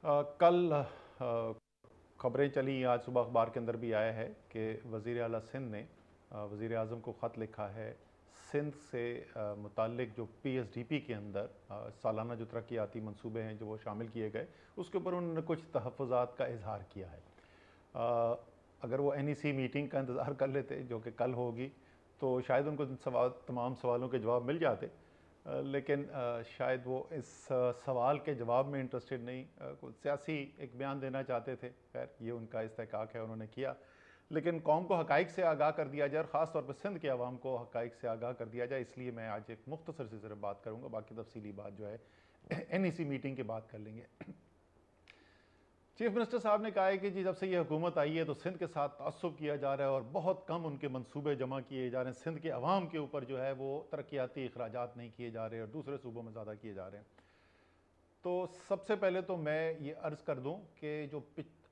कल खबरें चली, आज सुबह अखबार के अंदर भी आया है कि वज़ीर आला सिंध ने वज़ीर आज़म को ख़त लिखा है। सिंध से मुताल्लिक जो पीएसडीपी के अंदर सालाना जो तरक्याती मंसूबे हैं जो वो शामिल किए गए, उसके ऊपर उन्होंने कुछ तहफ़्फ़ुज़ात का इजहार किया है। अगर वो एनईसी मीटिंग का इंतज़ार कर लेते जो कि कल होगी, तो शायद उनको तमाम सवालों के जवाब मिल जाते। लेकिन शायद वो इस सवाल के जवाब में इंटरेस्टेड नहीं, कुछ सियासी एक बयान देना चाहते थे। खैर, ये उनका इस्तेहकाक है, उन्होंने किया। लेकिन कौम को हक़ाइक़ से आगाह कर दिया जाए और ख़ास तौर पर सिंध के अवाम को हक़ाइक़ से आगाह कर दिया जाए, इसलिए मैं आज एक मुख्तसर सी सिर्फ बात करूँगा। बाकी तफसीली बात जो है एनईसी मीटिंग की बात कर लेंगे। चीफ मिनिस्टर साहब ने कहा है कि जी जब से ये हुकूमत आई है तो सिंध के साथ तासुब किया जा रहा है और बहुत कम उनके मंसूबे जमा किए जा रहे हैं। सिंध के अवाम के ऊपर जो है वो तरक्याती अखराजात नहीं किए जा रहे और दूसरे सूबों में ज़्यादा किए जा रहे हैं। तो सबसे पहले तो मैं ये अर्ज़ कर दूं कि जो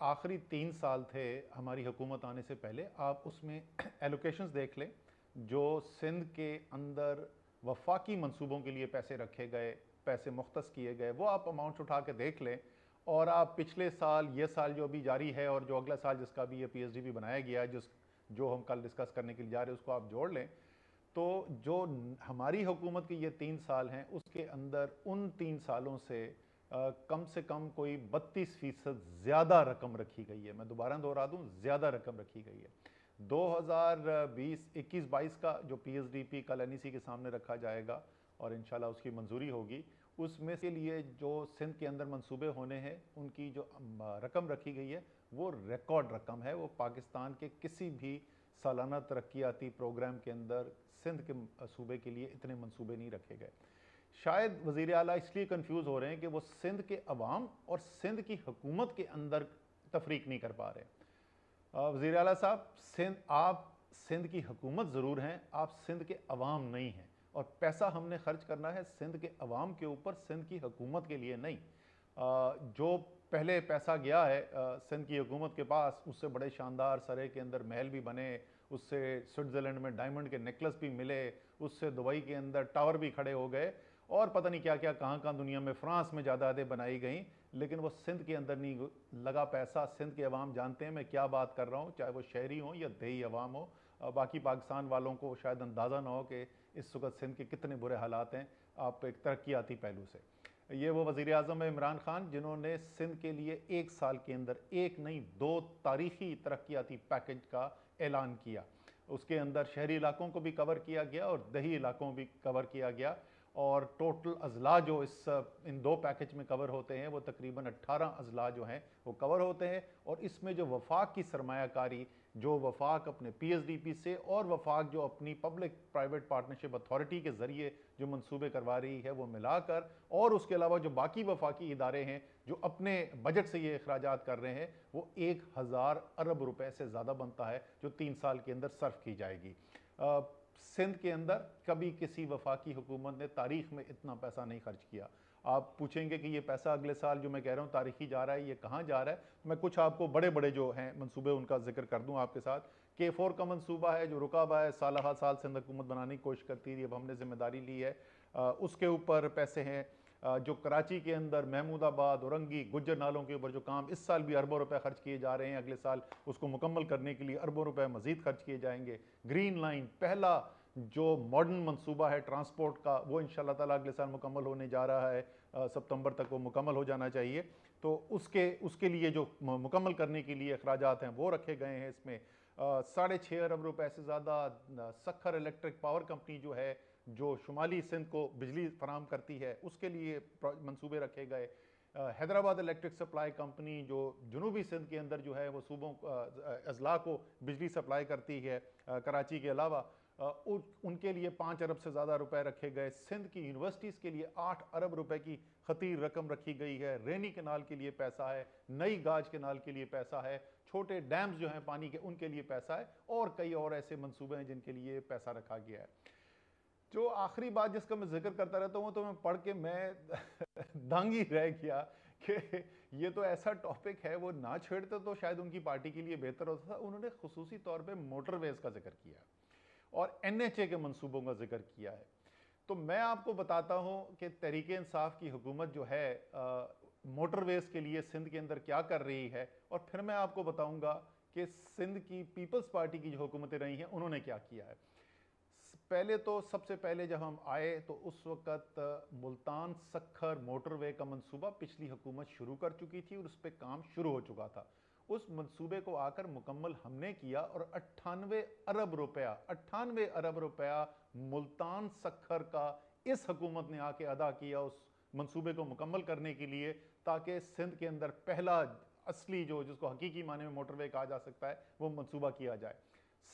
आखिरी 3 साल थे हमारी हुकूमत आने से पहले, आप उसमें एलोकेशंस देख लें। जो सिंध के अंदर वफाकी मंसूबों के लिए पैसे रखे गए, पैसे मुख्तस किए गए, वो आप अमाउंट उठा के देख लें। और आप पिछले साल, ये साल जो अभी जारी है और जो अगला साल जिसका भी ये पीएसडीपी बनाया गया है, जो हम कल डिस्कस करने के लिए जा रहे हैं, उसको आप जोड़ लें तो जो हमारी हुकूमत के ये 3 साल हैं उसके अंदर उन 3 सालों से कम कोई 32% ज़्यादा रकम रखी गई है। मैं दोबारा दोहरा दूं, ज़्यादा रकम रखी गई है। 2020-21-22 का जो पीएसडीपी कल एनईसी के सामने रखा जाएगा और इंशाल्लाह उसकी मंजूरी होगी, उसमें के लिए जो सिंध के अंदर मंसूबे होने हैं, उनकी जो रकम रखी गई है वो रिकॉर्ड रकम है। वो पाकिस्तान के किसी भी सालाना तरक्याती प्रोग्राम के अंदर सिंध के सूबे के लिए इतने मंसूबे नहीं रखे गए। शायद वज़ीर आला इसलिए कंफ्यूज हो रहे हैं कि वो सिंध के अवाम और सिंध की हुकूमत के अंदर तफरीक नहीं कर पा रहे। वज़ीर आला साहब, आप सिंध की हुकूमत ज़रूर हैं, आप सिंध के अवाम नहीं हैं। और पैसा हमने खर्च करना है सिंध के अवाम के ऊपर, सिंध की हुकूमत के लिए नहीं। जो पहले पैसा गया है सिंध की हुकूमत के पास, उससे बड़े शानदार सरे के अंदर महल भी बने, उससे स्विट्ज़रलैंड में डायमंड के नेकलेस भी मिले, उससे दुबई के अंदर टावर भी खड़े हो गए और पता नहीं क्या क्या कहाँ कहाँ दुनिया में, फ्रांस में जायदादें बनाई गई। लेकिन वो सिंध के अंदर नहीं लगा पैसा। सिंध के अवाम जानते हैं मैं क्या बात कर रहा हूँ, चाहे वो शहरी हों या देही अवाम हो। बाकी पाकिस्तान वालों को शायद अंदाज़ा ना हो कि इस वक्त सिंध के कितने बुरे हालात हैं, आप एक तरक्याती पहलू से। ये वो वज़ीर आज़म है इमरान खान जिन्होंने सिंध के लिए 1 साल के अंदर एक नहीं 2 तारीखी तरक्याती पैकेज का ऐलान किया। उसके अंदर शहरी इलाकों को भी कवर किया गया और दही इलाकों भी कवर किया गया। और टोटल अजला जो इन 2 पैकेज में कवर होते हैं वो तकरीबन 18 अजला जो हैं वो कवर होते हैं। और इसमें जो वफाक की सरमायाकारी, जो वफाक अपने पीएसडीपी से और वफाक जो अपनी पब्लिक प्राइवेट पार्टनरशिप अथॉरिटी के ज़रिए जो मंसूबे करवा रही है, वो मिलाकर, और उसके अलावा जो बाकी वफाकी इदारे हैं जो अपने बजट से ये अखराजात कर रहे हैं, वो 1000 अरब रुपए से ज़्यादा बनता है जो 3 साल के अंदर सर्फ की जाएगी। सिंध के अंदर कभी किसी वफाकी हुकूमत ने तारीख में इतना पैसा नहीं खर्च किया। आप पूछेंगे कि ये पैसा अगले साल जो मैं कह रहा हूँ तारीखी जा रहा है, ये कहाँ जा रहा है। मैं कुछ आपको बड़े बड़े जो हैं मंसूबे उनका जिक्र कर दूँ आपके साथ। K4 का मंसूबा है जो रुका हुआ है, साल हर साल सिंध हुकूमत बनाने की कोशिश करती थी, अब हमने जिम्मेदारी ली है। उसके ऊपर पैसे हैं। जो कराची के अंदर महमूदाबाद, औरंगी, गुज्जर नालों के ऊपर जो काम इस साल भी अरबों रुपए खर्च किए जा रहे हैं, अगले साल उसको मुकम्मल करने के लिए अरबों रुपए मजीद खर्च किए जाएंगे। ग्रीन लाइन पहला जो मॉडर्न मंसूबा है ट्रांसपोर्ट का, वो इंशाल्लाह ताला अगले साल मुकम्मल होने जा रहा है। सितंबर तक वो मुकम्मल हो जाना चाहिए। तो उसके लिए जो मुकम्मल करने के लिए अखराजात हैं वो रखे गए हैं इसमें। 6.5 अरब रुपए से ज़्यादा सखर इलेक्ट्रिक पावर कंपनी जो है, जो शुमाली सिंध को बिजली फराम करती है, उसके लिए मंसूबे रखे गए। हैदराबाद इलेक्ट्रिक सप्लाई कंपनी जो जनूबी सिंध के अंदर जो है वो सूबों अजला को बिजली सप्लाई करती है कराची के अलावा, उनके लिए 5 अरब से ज़्यादा रुपए रखे गए। सिंध की यूनिवर्सिटीज़ के लिए 8 अरब रुपए की खतीर रकम रखी गई है। रेनी कैनाल के लिए पैसा है, नई गाज कैनाल के लिए पैसा है, छोटे डैम्स जो हैं पानी के उनके लिए पैसा है, और कई और ऐसे मंसूबे हैं जिनके लिए पैसा रखा गया है। जो आखिरी बात जिसका मैं जिक्र करता रहता हूँ, तो मैं पढ़ के मैं दंग ही रह गया कि ये तो ऐसा टॉपिक है, वो ना छेड़ते तो शायद उनकी पार्टी के लिए बेहतर होता था। उन्होंने खुसूसी तौर पे मोटरवेज का जिक्र किया और एनएचए के मंसूबों का जिक्र किया है। तो मैं आपको बताता हूं कि तहरीक इंसाफ की हुकूमत जो है, मोटरवेज के लिए सिंध के अंदर क्या कर रही है, और फिर मैं आपको बताऊंगा कि सिंध की पीपल्स पार्टी की जो हुकूमतें रही हैं उन्होंने क्या किया है। पहले तो सबसे पहले जब हम आए तो उस वक़्त मुल्तान सखर मोटरवे का मंसूबा पिछली हुकूमत शुरू कर चुकी थी और उस पर काम शुरू हो चुका था। उस मंसूबे को आकर मुकम्मल हमने किया और 98 अरब रुपया मुल्तान सखर का इस हुकूमत ने आके अदा किया उस मंसूबे को मुकम्मल करने के लिए, ताकि सिंध के अंदर पहला असली जो जिसको हकीकी माने में मोटरवे कहा जा सकता है वो मंसूबा किया जाए।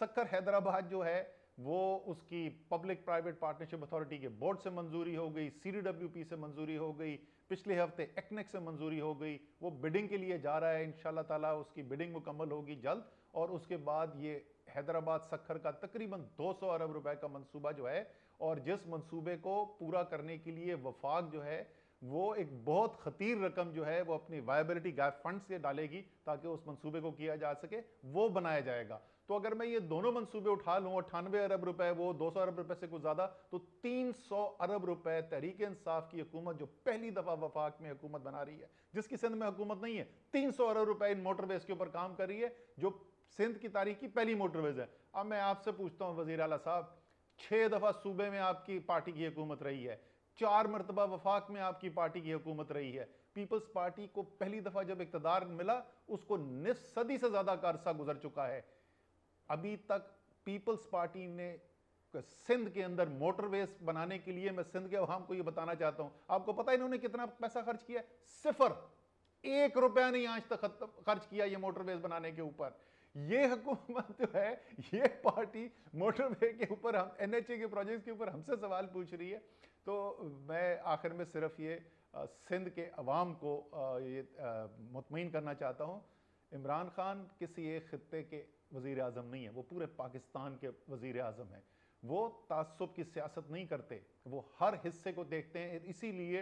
सखर हैदराबाद जो है वो उसकी पब्लिक प्राइवेट पार्टनरशिप अथॉरिटी के बोर्ड से मंजूरी हो गई, CDWP से मंजूरी हो गई, पिछले हफ्ते एक्नेक से मंजूरी हो गई, वो बिडिंग के लिए जा रहा है। इंशाल्लाह ताला उसकी बिडिंग मुकम्मल होगी जल्द, और उसके बाद ये हैदराबाद सखर का तकरीबन 200 अरब रुपए का मंसूबा जो है, और जिस मंसूबे को पूरा करने के लिए वफाक जो है वो एक बहुत खतीर रकम जो है वो अपनी वायबिलिटी गैप फंड से डालेगी ताकि उस मंसूबे को किया जा सके, वो बनाया जाएगा। तो अगर मैं ये दोनों मंसूबे उठा लूं, 98 अरब रुपए वो 200 अरब रुपए से कुछ ज्यादा, तो 300 अरब रुपए तहरीक इंसाफ की हुकूमत जो पहली दफा वफाक में हुकूमत बना रही है, जिसकी सिंध में हुकूमत नहीं है, 300 अरब रुपए इन मोटरवेज के ऊपर काम कर रही है जो सिंध की तारीख की पहली मोटरवेज है। अब मैं आपसे पूछता हूं वजीर आला साहब, 6 दफा सूबे में आपकी पार्टी की हुकूमत रही है, 4 मरतबा वफाक में आपकी पार्टी की हुकूमत रही है। पीपल्स पार्टी को पहली दफा जब इक्तदार मिला उसको निस्फ सदी से ज्यादा का अरसा गुजर चुका है, अभी तक पीपल्स पार्टी ने सिंध के अंदर मोटरवेज बनाने के लिए, मैं सिंध के अवाम को यह बताना चाहता हूं, आपको पता है इन्होंने कितना पैसा खर्च किया? सिफर, 1 रुपया नहीं आज तक खर्च किया ये मोटरवेज बनाने के ऊपर। ये हुकूमत जो है, ये पार्टी मोटरवे के ऊपर, हम NHA के प्रोजेक्ट के ऊपर हमसे सवाल पूछ रही है। तो मैं आखिर में सिर्फ ये सिंध के अवाम को ये मुतमईन करना चाहता हूँ, इमरान खान किसी एक खित्ते के वज़ीर आज़म नहीं है, वो पूरे पाकिस्तान के वज़ीर आज़म हैं। वो तासुब की सियासत नहीं करते, वो हर हिस्से को देखते हैं। इसीलिए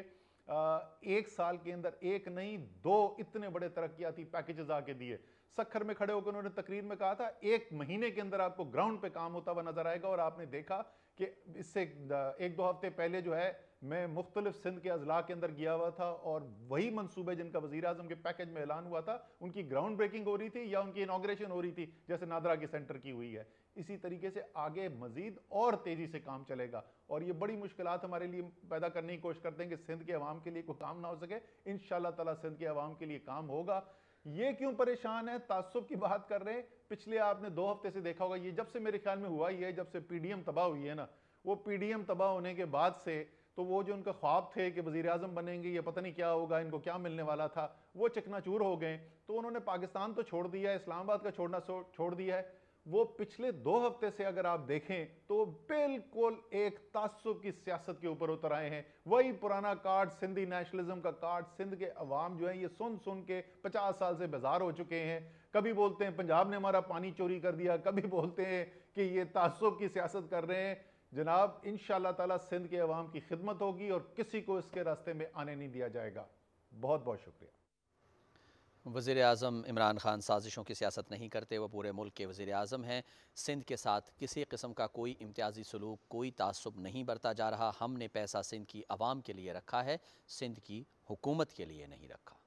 एक साल के अंदर एक नहीं 2 इतने बड़े तरक्याती पैकेजेस आके दिए। सखर में खड़े होकर उन्होंने तकरीर में कहा था 1 महीने के अंदर आपको ग्राउंड पे काम होता हुआ नजर आएगा, और आपने देखा कि इससे 1-2 हफ्ते पहले जो है मैं मुख्तलिफ सिंध के अजला के अंदर गया हुआ था, और वही मंसूबे जिनका वज़ीर आज़म के पैकेज में ऐलान हुआ था उनकी ग्राउंड ब्रेकिंग हो रही थी या उनकी इनॉग्रेशन हो रही थी, जैसे नादरा के सेंटर की हुई है। इसी तरीके से आगे मजीद और तेजी से काम चलेगा, और ये बड़ी मुश्किलात हमारे लिए पैदा करने की कोशिश करते हैं कि सिंध के अवाम के लिए कोई काम ना हो सके। इंशाअल्लाह ताला सिंध के अवाम के लिए काम होगा। ये क्यों परेशान है, तासुब की बात कर रहे हैं, पिछले आपने 2 हफ्ते से देखा होगा, ये जब से मेरे ख्याल में हुआ ही है, जब से PDM तबाह हुई है ना, वो PDM तबाह होने के बाद से तो वो जो उनका ख्वाब थे कि वज़ीर आज़म बनेंगे, ये पता नहीं क्या होगा, इनको क्या मिलने वाला था, वो चकनाचूर हो गए। तो उन्होंने पाकिस्तान तो छोड़ दिया है, इस्लामाबाद का छोड़ना छोड़ दिया है। वो पिछले 2 हफ्ते से अगर आप देखें तो बिल्कुल एक तासुब की सियासत के ऊपर उतर आए हैं। वही पुराना कार्ड, सिंधी नेशनलिज्म का कार्ड। सिंध के अवाम जो है ये सुन सुन के 50 साल से बेजार हो चुके हैं। कभी बोलते हैं पंजाब ने हमारा पानी चोरी कर दिया, कभी बोलते हैं कि ये तासुब की सियासत कर रहे हैं। जनाब इंशाअल्लाह ताला सिंध के अवाम की खिदमत होगी और किसी को इसके रास्ते में आने नहीं दिया जाएगा। बहुत बहुत शुक्रिया। वज़ीर आज़म इमरान खान साजिशों की सियासत नहीं करते, वो पूरे मुल्क के वज़ीर आज़म हैं। सिंध के साथ किसी किस्म का कोई इम्तियाज़ी सलूक, कोई तासुब नहीं बरता जा रहा। हमने पैसा सिंध की आवाम के लिए रखा है, सिंध की हुकूमत के लिए नहीं रखा।